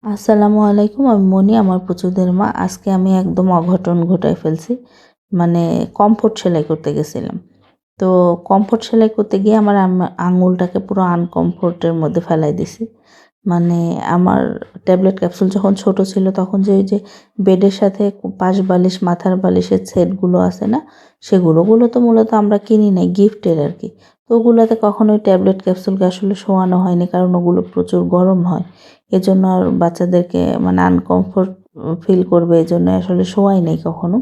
আসসালামু আলাইকুম। আমি মনি, আমার পুচুদের মা। আজকে আমি একদম অঘটন ঘটায় ফেলছি। মানে কমফোর্ট সেলাই করতে গেছিলাম। তো কমফোর্ট সেলাই করতে গিয়ে আমার আঙুলটাকে পুরো আনকমফোর্টের মধ্যে ফেলাই দিছি। মানে আমার ট্যাবলেট ক্যাপসুল যখন ছোট ছিল তখন যে ওই যে বেডের সাথে পাশ বালিশ, মাথার বালিশের সেটগুলো আছে না? ওগুলো তো মূলত আমরা কিনি নাই, গিফটের আরকি। তো ওগুলাতে কখনোই ট্যাবলেট ক্যাপসুলকে আসলে শোয়ানো হয়নি, কারণ ওগুলো প্রচুর গরম হয়। এজন্য আর বাচ্চাদেরকে মানে আনকমফোর্ট ফিল করবে এজন্য আসলে শোয়াই নাই কখনো।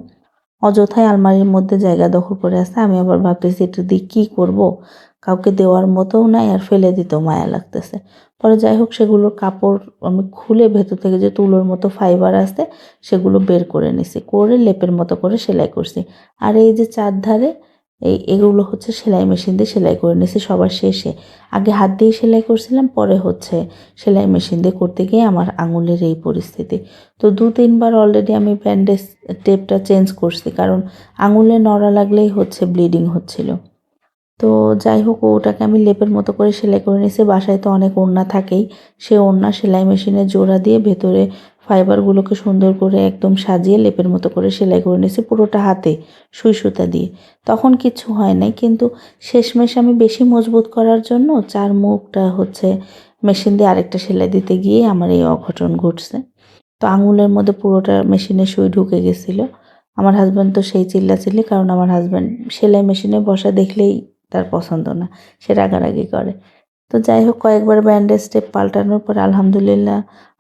অযথাই আলমারির মধ্যে জায়গা দখল করে আছে। আমি আবার ভাবতেছি এটা দিয়ে কী করব? কাউকে দেওয়ার মতোও নাই, আর ফেলে দিতেও মায়া লাগতেছে। পরে যাই হোক, সেগুলোর কাপড় আমি খুলে ভেতর থেকে যে তুলোর মতো ফাইবার আছে সেগুলো বের করে নিছি। করে লেপের মতো করে সেলাই করছি। আর এই যে চারধারে এগুলো হচ্ছে সেলাই মেশিন দিয়ে সেলাই করে নিছি সবার শেষে। আগে হাত দিয়ে সেলাই করছিলাম, পরে হচ্ছে সেলাই মেশিন দিয়ে করতে গিয়ে আমার আঙুলের এই পরিস্থিতি। তো ২-৩ বার অলরেডি আমি ব্যান্ডেজ টেপটা চেঞ্জ করছি, কারণ আঙুলে নড়া লাগলেই হচ্ছে ব্লিডিং হচ্ছিল। তো যাই হোক, ওটাকে আমি লেপের মতো করে সেলাই করে নিয়েছি। বাসায় তো অনেক ওড়না থাকেই। সে ওড়না সেলাই মেশিনে জোড়া দিয়ে ভেতরে ফাইবারগুলোকে সুন্দর করে একদম সাজিয়ে লেপের মতো করে সেলাই করে নিয়েছি পুরোটা হাতে, সুই সুতা দিয়ে। তখন কিচ্ছু হয় নাই, কিন্তু শেষমেশ আমি বেশি মজবুত করার জন্য ৪ মুখটা হচ্ছে মেশিন দিয়ে আরেকটা সেলাই দিতে গিয়ে আমার এই অঘটন ঘটছে। তো আঙুলের মধ্যে পুরোটা মেশিনে সুই ঢুকে গেছিলো। আমার হাসব্যান্ড তো সেই চিল্লাচিল্লি, কারণ আমার হাসব্যান্ড সেলাই মেশিনে বসা দেখলেই তার পছন্দ না। সে রাগারাগি করে। তো যাই হোক, কয়েকবার ব্যান্ডেজ টেপ পাল্টানোর পর আলহামদুলিল্লাহ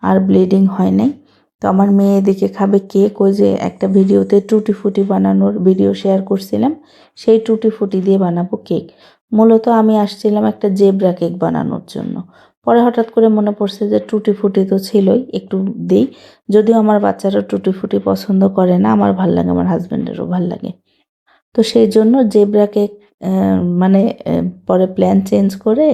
আর ব্লিডিং হয় নাই। তো আমার মেয়ে এদিকে খাবে কেক। ওই যে একটা ভিডিওতে টুটি ফুটি বানানোর ভিডিও শেয়ার করছিলাম, সেই টুটি ফুটি দিয়ে বানাবো কেক। মূলত আমি আসছিলাম একটা জেব্রা কেক বানানোর জন্য। পরে হঠাৎ করে মনে পড়ছে যে টুটি ফুটি তো ছিলই, একটু দিই। যদিও আমার বাচ্চারা টুটি ফুটি পছন্দ করে না, আমার ভাল লাগে, আমার হাসব্যান্ডেরও ভাল লাগে। তো সেই জন্য জেব্রা কেক মানে পরে প্ল্যান চেঞ্জ করে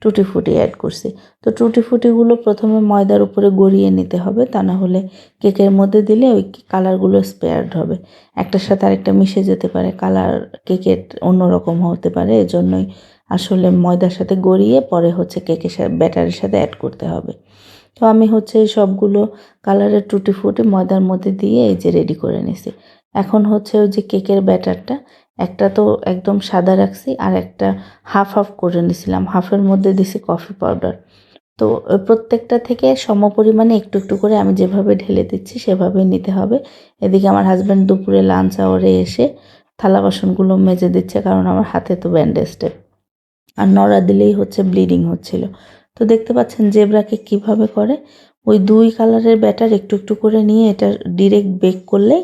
টুটি ফুটি অ্যাড করছি। তো টুটি ফুটিগুলো প্রথমে ময়দার উপরে গড়িয়ে নিতে হবে, তা না হলে কেকের মধ্যে দিলে ওই কালারগুলো স্পেয়ার্ড হবে। একটার সাথে আরেকটা মিশে যেতে পারে, কালার কেকের অন্যরকম হতে পারে। এজন্যই আসলে ময়দার সাথে গড়িয়ে পরে হচ্ছে কেকের সাথে ব্যাটারের সাথে অ্যাড করতে হবে। তো আমি হচ্ছে এই সবগুলো কালারের টুটি ফুটি ময়দার মধ্যে দিয়ে এই যে রেডি করে নিছি। এখন হচ্ছে ওই যে কেকের ব্যাটারটা, একটা তো একদম সাদা রাখছি, আর একটা হাফ হাফ করে নিছিলাম। হাফের মধ্যে দিছি কফি পাউডার। তো প্রত্যেকটা থেকে সমপরিমাণে একটু একটু করে আমি যেভাবে ঢেলে দিচ্ছি সেভাবেই নিতে হবে। এদিকে আমার হাসব্যান্ড দুপুরে লাঞ্চ আওয়ারে এসে থালা বাসনগুলো মেজে দিচ্ছে, কারণ আমার হাতে তো ব্যান্ডেজ টেপ। আর নড়া দিলেই হচ্ছে ব্লিডিং হচ্ছিল। তো দেখতে পাচ্ছেন জেব্রা কেক কীভাবে করে। ওই ২ কালারের ব্যাটার একটু একটু করে নিয়ে এটা ডিরেক্ট বেক করলেই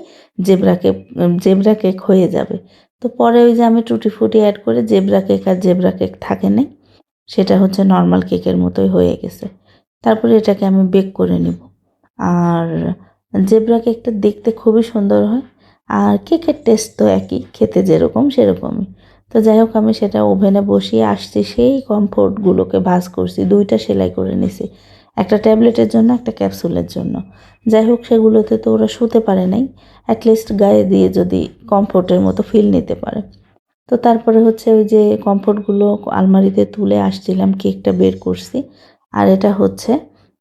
জেব্রা কেক হয়ে যাবে। তো পরে ওই যে আমি টুটি ফুটি অ্যাড করে জেব্রা কেক আর জেব্রা কেক থাকে নাই, সেটা হচ্ছে নর্মাল কেকের মতোই হয়ে গেছে। তারপরে এটাকে আমি বেক করে নিব। আর জেব্রা কেকটা দেখতে খুবই সুন্দর হয়। আর কেকের টেস্ট তো একই, খেতে যেরকম সেরকমই। তো যাই হোক, আমি সেটা ওভেনে বসিয়ে আসছি, সেই কমফোর্টগুলোকে ভাঁজ করছি। ২টা সেলাই করে নিছি। একটা ট্যাবলেটের জন্য, একটা ক্যাপসুলের জন্য। যাই হোক, সেগুলোতে তো ওরা শুতে পারে নাই। অ্যাটলিস্ট গায়ে দিয়ে যদি কমফোর্টের মতো ফিল নিতে পারে। তো তারপরে হচ্ছে ওই যে কমফোর্টগুলো আলমারিতে তুলে আসছিলাম, কেকটা বের করছি। আর এটা হচ্ছে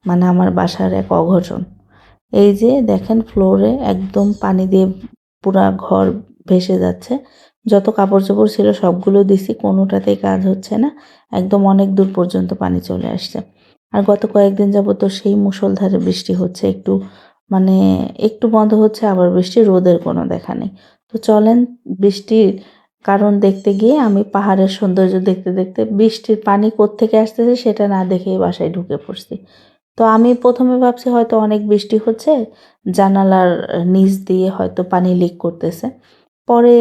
মানে আমার বাসার এক অঘটন। এই যে দেখেন, ফ্লোরে একদম পানি দিয়ে পুরা ঘর ভেসে যাচ্ছে। যত কাপড়-চোপড় ছিল সবগুলো দিছি, কোনোটাতেই কাজ হচ্ছে না। একদম অনেক দূর পর্যন্ত পানি চলে আসছে। আর গত কয়েকদিন যাবত তো সেই মুষলধারে বৃষ্টি হচ্ছে। মানে একটু বন্ধ হচ্ছে, আবার বৃষ্টি, রোদের কোনো দেখা নেই। তো চলেন বৃষ্টির কারণ দেখতে গিয়ে আমি পাহাড়ের সৌন্দর্য দেখতে দেখতে বৃষ্টির পানি কোত্থেকে আসতেছে সেটা না দেখেই বাসায় ঢুকে পড়ছি। তো আমি প্রথমে ভাবছি হয়তো অনেক বৃষ্টি হচ্ছে, জানালার নিচ দিয়ে হয়তো পানি লিক করতেছে। পরে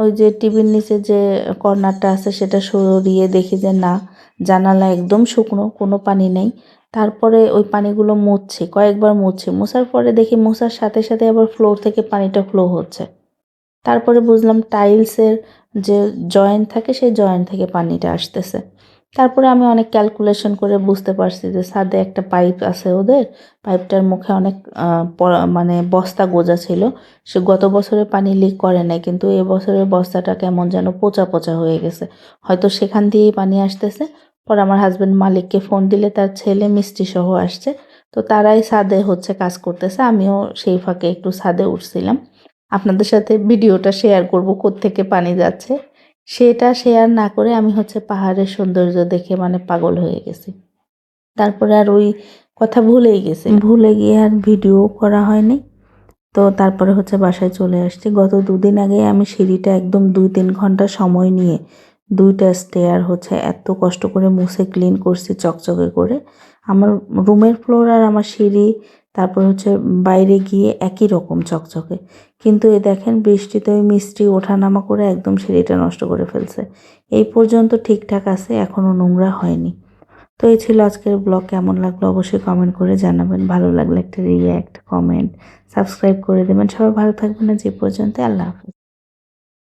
ওই যে টিভির নিচে যে কর্নারটা আছে সেটা সরিয়ে দেখি যে না, জানালা একদম শুকনো, কোনো পানি নেই। তারপরে ওই পানিগুলো মুছছি, কয়েকবার মুছছি। মোছার পরে দেখি মোছার সাথে সাথে আবার ফ্লোর থেকে পানিটা ফ্লো হচ্ছে। তারপরে বুঝলাম টাইলসের যে জয়েন্ট থাকে সেই জয়েন্ট থেকে পানিটা আসতেছে। তারপরে আমি অনেক ক্যালকুলেশন করে বুঝতে পারছি যে ছাদে একটা পাইপ আছে ওদের। পাইপটার মুখে অনেক মানে বস্তা গোজা ছিল। সে গত বছরে পানি লিক করে নাই, কিন্তু এবছরের বস্তাটা কেমন যেন পচা পচা হয়ে গেছে। হয়তো সেখান দিয়েই পানি আসতেছে। পরে আমার হাসব্যান্ড মালিককে ফোন দিলে তার ছেলে মিস্ত্রি সহ আসছে। তো তো তারাই ছাদে হচ্ছে কাজ করতেছে, আমিও সেই ফাঁকে একটু ছাদে উঠছিলাম। আপনাদের সাথে ভিডিওটা শেয়ার করব কোত্থেকে পানি যাচ্ছে, সেটা শেয়ার না করে আমি হচ্ছে পাহাড়ের সৌন্দর্য দেখে মানে পাগল হয়ে গেছি। তারপরে আর ওই কথা ভুলে গিয়ে আর ভিডিও করা হয়নি। তো তারপরে হচ্ছে বাসায় চলে আসছি। গত 2 দিন আগে আমি সিঁড়িটা একদম 2-3 ঘন্টা সময় নিয়ে 2টা স্টেয়ার হচ্ছে এত কষ্ট করে মুছে ক্লিন করছি চকচকে করে। আমার রুমের ফ্লোর আর আমার সিঁড়ি তারপর হচ্ছে বাইরে গিয়ে একই রকম চকচকে। কিন্তু এই দেখেন বৃষ্টিতে ওই মিস্ত্রি ওঠানামা করে একদম সিঁড়িটা নষ্ট করে ফেলছে। এই পর্যন্ত ঠিকঠাক আছে, এখনও নোংরা হয়নি। তো এই ছিল আজকের ব্লগ। কেমন লাগলো অবশ্যই কমেন্ট করে জানাবেন। ভালো লাগলে একটা রিঅ্যাক্ট, কমেন্ট, সাবস্ক্রাইব করে দেবেন। সবাই ভালো থাকবেন। আজ এই পর্যন্ত। আল্লাহ হাফেজ।